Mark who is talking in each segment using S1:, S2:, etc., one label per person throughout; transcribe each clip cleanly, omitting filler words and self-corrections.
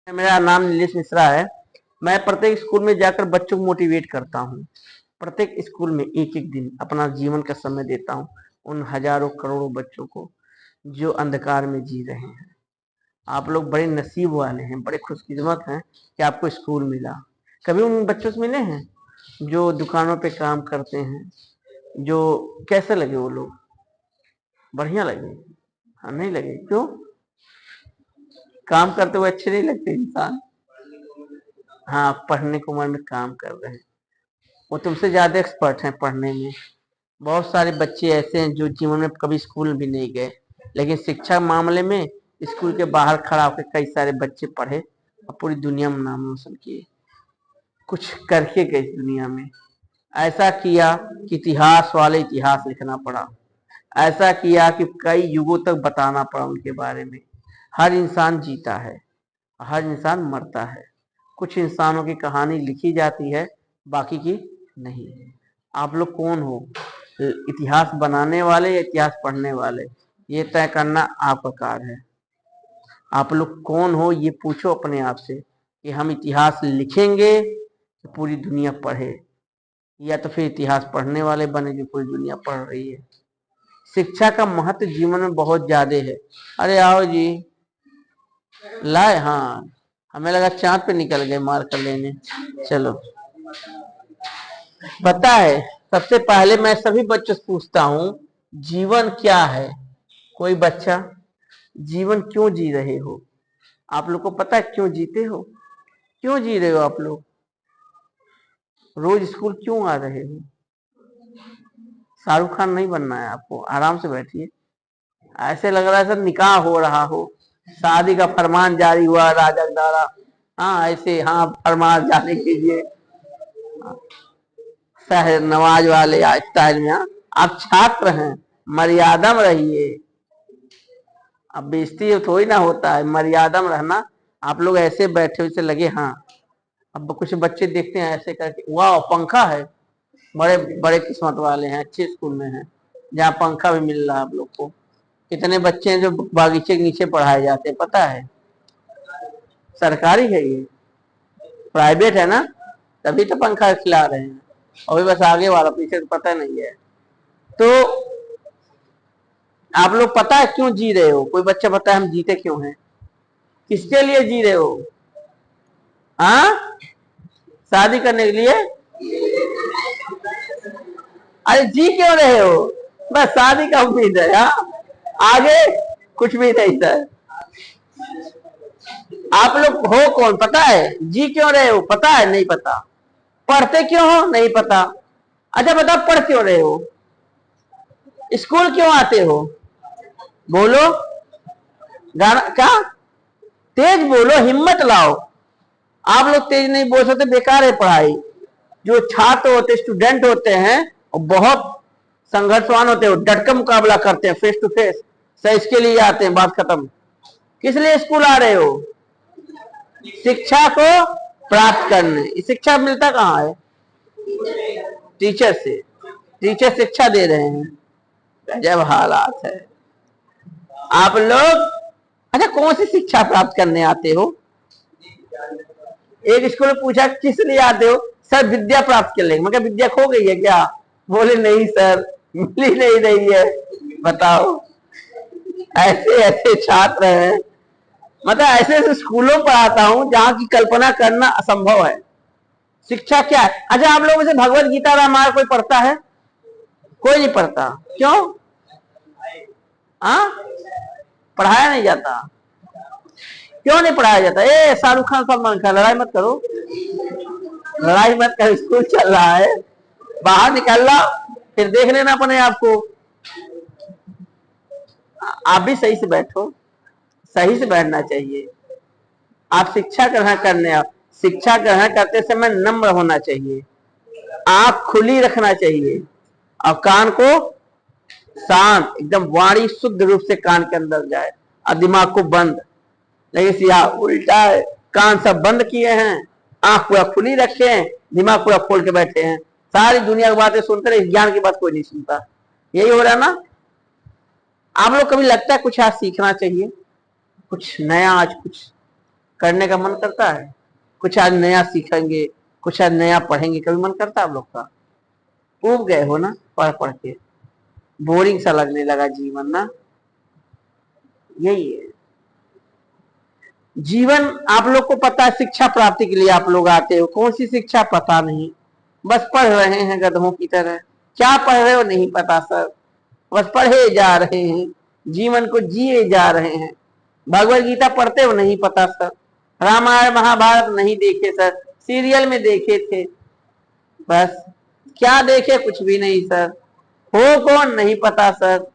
S1: मेरा नाम नीलेश मिश्रा है। मैं प्रत्येक स्कूल में जाकर बच्चों को मोटिवेट करता हूँ। प्रत्येक स्कूल में एक-एक दिन अपना जीवन का समय देता हूँ उन हजारों करोड़ों बच्चों को जो अंधकार में जी रहे हैं। आप लोग बड़े नसीब वाले हैं, बड़े खुशकिस्मत हैं कि आपको स्कूल मिला। कभी उन बच्चों से मिले हैं जो दुकानों पे काम करते हैं? जो कैसे लगे वो लोग? बढ़िया लगे? हाँ, नहीं लगे क्यों? काम करते हुए अच्छे नहीं लगते इंसान? हाँ, पढ़ने की उम्र में काम कर रहे हैं। वो तुमसे ज्यादा एक्सपर्ट हैं पढ़ने में। बहुत सारे बच्चे ऐसे हैं जो जीवन में कभी स्कूल भी नहीं गए, लेकिन शिक्षा मामले में स्कूल के बाहर खड़ा होकर कई सारे बच्चे पढ़े और पूरी दुनिया में नाम रोशन किए। कुछ करके गए इस दुनिया में। ऐसा किया कि इतिहास वाले इतिहास लिखना पड़ा। ऐसा किया कि कई युगों तक बताना पड़ा उनके बारे में। हर इंसान जीता है, हर इंसान मरता है। कुछ इंसानों की कहानी लिखी जाती है, बाकी की नहीं। आप लोग कौन हो? इतिहास बनाने वाले या इतिहास पढ़ने वाले? ये तय करना आपका कार्य है। आप लोग कौन हो ये पूछो अपने आप से कि हम इतिहास लिखेंगे तो पूरी दुनिया पढ़े, या तो फिर इतिहास पढ़ने वाले बने जो पूरी दुनिया पढ़ रही है। शिक्षा का महत्व जीवन में बहुत ज्यादा है। अरे आओ जी, लाए? हाँ, हमें लगा चांद पे निकल गए मार कर लेने। चलो, पता है सबसे पहले मैं सभी बच्चों से पूछता हूँ जीवन क्या है। कोई बच्चा, जीवन क्यों जी रहे हो? आप लोग को पता है क्यों जीते हो? क्यों जी रहे हो आप लोग? रोज स्कूल क्यों आ रहे हो? शाहरुख खान नहीं बनना है आपको, आराम से बैठिए। ऐसे लग रहा है सर निकाह हो रहा हो, शादी का फरमान जारी हुआ राजा द्वारा। हाँ ऐसे, हाँ फरमान जारी कीजिए शहर नवाज वाले स्टाइल में। हाँ, आप छात्र हैं, मर्यादा में रहिए। अब बेइज्जती थोड़ी ना होता है, मर्यादा में रहना। आप लोग ऐसे बैठे हुए से लगे हाँ। अब कुछ बच्चे देखते हैं ऐसे करके, वाह पंखा है, बड़े बड़े किस्मत वाले हैं, अच्छे स्कूल में हैं जहाँ पंखा भी मिल रहा है आप लोग को। कितने बच्चे हैं जो बागीचे के नीचे पढ़ाए जाते हैं पता है? सरकारी है ये, प्राइवेट है ना, तभी तो पंखा खिला रहे हैं। अभी बस आगे वाला, पीछे तो पता नहीं है। तो आप लोग पता है क्यों जी रहे हो? कोई बच्चा पता है हम जीते क्यों हैं? किसके लिए जी रहे हो? हाँ, शादी करने के लिए? अरे जी क्यों रहे हो? बस शादी का उम्मीद है। हाँ, आगे कुछ भी नहीं सर। आप लोग हो कौन पता है? जी क्यों रहे हो पता है? नहीं पता। पढ़ते क्यों हो? नहीं पता। अच्छा बताओ पढ़ क्यों रहे हो? स्कूल क्यों आते हो? बोलो। गाना क्या? तेज बोलो, हिम्मत लाओ। आप लोग तेज नहीं बोल सकते, बेकार है पढ़ाई। जो छात्र होते, स्टूडेंट होते हैं, और बहुत संघर्षवान होते हैं, डट कर मुकाबला करते हैं फेस टू फेस। सर इसके लिए आते हैं, बात खत्म। किस लिए स्कूल आ रहे हो? शिक्षा को प्राप्त करने। शिक्षा मिलता कहाँ है? टीचर से। टीचर शिक्षा दे रहे हैं। जब हालात है आप लोग। अच्छा कौन सी शिक्षा प्राप्त करने आते हो? एक स्कूल में पूछा किस लिए आते हो? सर विद्या प्राप्त कर लेंगे। मगर विद्या खो गई है क्या? बोले नहीं सर, मिली नहीं रही है। बताओ, ऐसे ऐसे छात्र हैं। मतलब ऐसे ऐसे स्कूलों पर आता हूं जहां की कल्पना करना असंभव है। शिक्षा क्या है? अच्छा आप लोगों में से भगवत गीता रामायण कोई पढ़ता है? कोई नहीं पढ़ता, क्यों? हाँ, पढ़ाया नहीं जाता। क्यों नहीं पढ़ाया जाता? ए शाहरुख खान सलमान खान, लड़ाई मत करो, लड़ाई मत करो, स्कूल चल रहा है, बाहर निकल रहा, फिर देख लेना अपने आपको। आप भी सही से बैठो, सही से बैठना चाहिए। आप शिक्षा ग्रहण करने आओ, शिक्षा ग्रहण करते समय नम्र होना चाहिए, आंख खुली रखना चाहिए, और कान को शांत, एकदम वाणी शुद्ध रूप से कान के अंदर जाए, और दिमाग को बंद। लेकिन सिया उल्टा है, कान सब बंद किए हैं, आंख पूरा खुली रखे हैं, दिमाग पूरा खोल के बैठे हैं, सारी दुनिया की बातें सुनते रहे, ज्ञान की बात कोई नहीं सुनता। यही हो रहा है ना? आप लोग कभी लगता है कुछ आज सीखना चाहिए, कुछ नया आज कुछ करने का मन करता है? कुछ आज नया सीखेंगे, कुछ आज नया पढ़ेंगे, कभी मन करता है आप लोग का? ऊब गए हो ना पढ़ पढ़ के, बोरिंग सा लगने लगा जीवन ना। यही है जीवन। आप लोग को पता है शिक्षा प्राप्ति के लिए आप लोग आते हो, कौन सी शिक्षा पता नहीं, बस पढ़ रहे हैं गधों की तरह। क्या पढ़ रहे हो नहीं पता सर, बस पढ़े जा रहे हैं, जीवन को जिए जा रहे हैं। भगवत गीता पढ़ते हो नहीं पता सर, रामायण महाभारत नहीं देखे सर, सीरियल में देखे थे बस। क्या देखे? कुछ भी नहीं सर। हो कौन नहीं पता सर।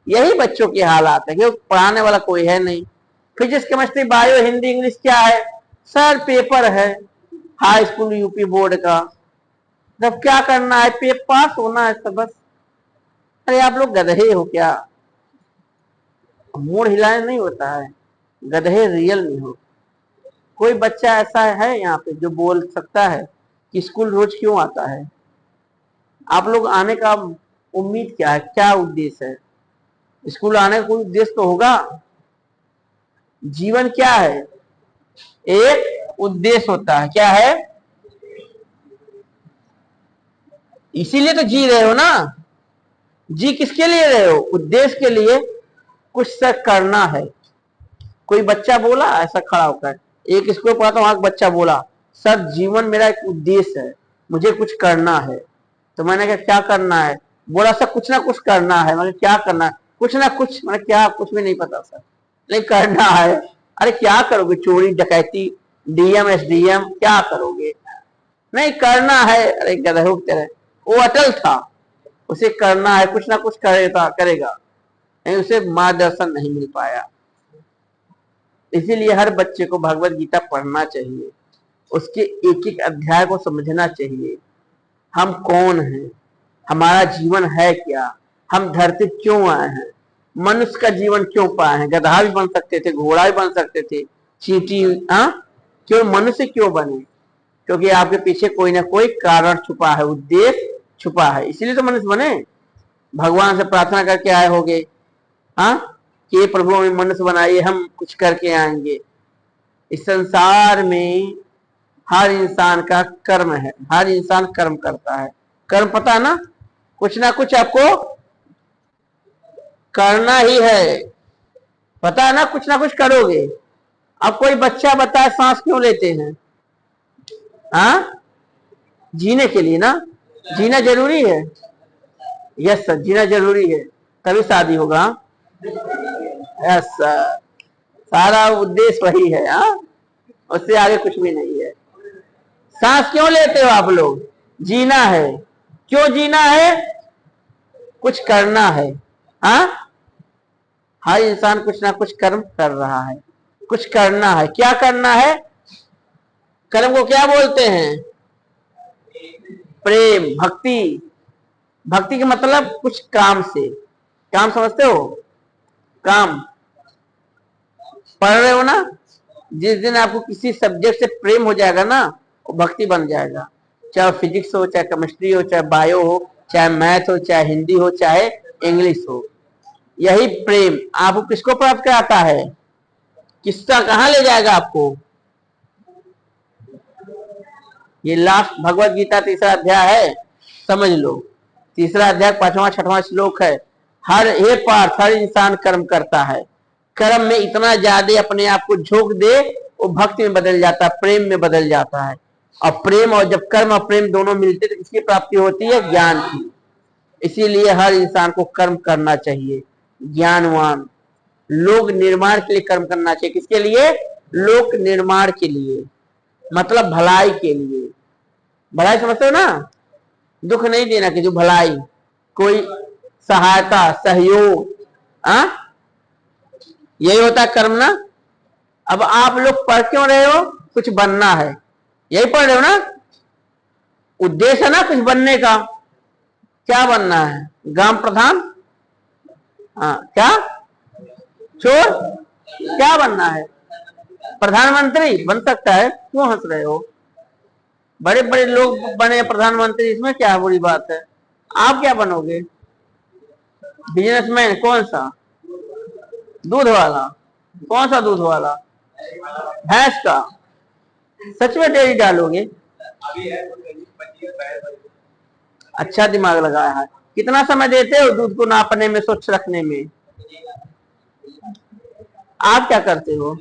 S1: यही बच्चों के हालात है, क्योंकि पढ़ाने वाला कोई है नहीं। Physics chemistry bio Hindi English क्या है सर? पेपर है हाई स्कूल यूपी बोर्ड का, जब क्या करना है? पेपर पास होना है सब बस। अरे आप लोग गधे हो क्या? मूड हिलाने नहीं होता है, गधे रियल में हो। कोई बच्चा ऐसा है यहाँ पे जो बोल सकता है कि स्कूल रोज क्यों आता है? आप लोग आने का उम्मीद क्या है, क्या उद्देश्य है? स्कूल आने का कोई उद्देश्य तो होगा। जीवन क्या है? एक उद्देश्य होता है। क्या है? इसीलिए तो जी रहे हो ना। जी किसके लिए रहे हो? उद्देश्य के लिए। कुछ से करना है। कोई बच्चा बोला ऐसा खड़ा होकर, एक स्कूल पढ़ाता वहां बच्चा बोला सर जीवन मेरा एक उद्देश्य है, मुझे कुछ करना है। तो मैंने कहा क्या करना है? बोला सर कुछ ना कुछ करना है। मैंने क्या करना है? कुछ ना कुछ। मैंने क्या? कुछ भी नहीं पता सर, लेकिन करना है। अरे क्या करोगे? चोरी डकैती डीएम एसडीएम क्या करोगे? नहीं करना है। अरे गधों की तरह वो अटल था, उसे करना है, कुछ ना कुछ करेगा। नहीं, उसे मार्गदर्शन नहीं मिल पाया। इसीलिए हर बच्चे को भगवत गीता पढ़ना चाहिए, उसके एक एक अध्याय को समझना चाहिए। हम कौन हैं, हमारा जीवन है क्या, हम धरती क्यों आए हैं, मनुष्य का जीवन क्यों पाए हैं। गधा भी बन सकते थे, घोड़ा भी बन सकते थे, चींटी। हाँ, क्यों मनुष्य क्यों बने? क्योंकि आपके पीछे कोई ना कोई कारण छुपा है, उद्देश्य छुपा है, इसीलिए तो मनुष्य बने। भगवान से प्रार्थना करके आए होगे हाँ कि प्रभु हमें मनुष्य बनाइए, हम कुछ करके आएंगे। इस संसार में हर इंसान का कर्म है, हर इंसान कर्म करता है। कर्म पता है ना कुछ आपको करना ही है, पता है ना कुछ करोगे। अब कोई बच्चा बताए सांस क्यों लेते हैं? हाँ, जीने के लिए ना। जीना जरूरी है। यस सर, जीना जरूरी है, तभी शादी होगा। यस सर, सारा उद्देश्य वही है। हाँ, उससे आगे कुछ भी नहीं है। सांस क्यों लेते हो आप लोग? जीना है। क्यों जीना है? कुछ करना है। हाँ, हर इंसान कुछ ना कुछ कर्म कर रहा है, कुछ करना है। क्या करना है? कर्म को क्या बोलते हैं? प्रेम, भक्ति। भक्ति के मतलब कुछ काम से। काम समझते हो? काम पढ़ रहे हो ना, जिस दिन आपको किसी सब्जेक्ट से प्रेम हो जाएगा ना, वो भक्ति बन जाएगा। चाहे फिजिक्स हो, चाहे केमिस्ट्री हो, चाहे बायो हो, चाहे मैथ हो, चाहे हिंदी हो, चाहे इंग्लिश हो। यही प्रेम आपको किसको प्राप्त कराता है? किसका कहां ले जाएगा आपको? ये लास्ट भगवत गीता तीसरा अध्याय है, समझ लो। तीसरा अध्याय 5वां 6वां श्लोक है। हर एक पार्थ, हर इंसान कर्म करता है। कर्म में इतना ज्यादा अपने आप को झोंक दे, वो भक्ति में बदल जाता है, प्रेम में बदल जाता है। और प्रेम, और जब कर्म और प्रेम दोनों मिलते तो इसकी प्राप्ति होती है ज्ञान की। इसीलिए हर इंसान को कर्म करना चाहिए। ज्ञानवान लोक निर्माण के लिए कर्म करना चाहिए। किसके लिए? लोक निर्माण के लिए, मतलब भलाई के लिए। भलाई समझते हो ना? दुख नहीं देना, कि जो भलाई, कोई सहायता, सहयोग। यही होता है कर्म ना। अब आप लोग पढ़ क्यों रहे हो? कुछ बनना है, यही पढ़ रहे हो ना। उद्देश्य है ना कुछ बनने का। क्या बनना है? ग्राम प्रधान? हाँ, क्या? चोर? क्या बनना है? प्रधानमंत्री बन सकता है, क्यों हंस रहे हो? बड़े बड़े लोग बने प्रधानमंत्री, इसमें क्या बुरी बात है? आप क्या बनोगे? बिजनेसमैन? कौन सा? दूध वाला? कौन सा दूध वाला? भैंस का? सच में डेयरी डालोगे? अच्छा दिमाग लगाया है। कितना समय देते हो दूध को नापने में, स्वच्छ रखने में? आप क्या करते हो?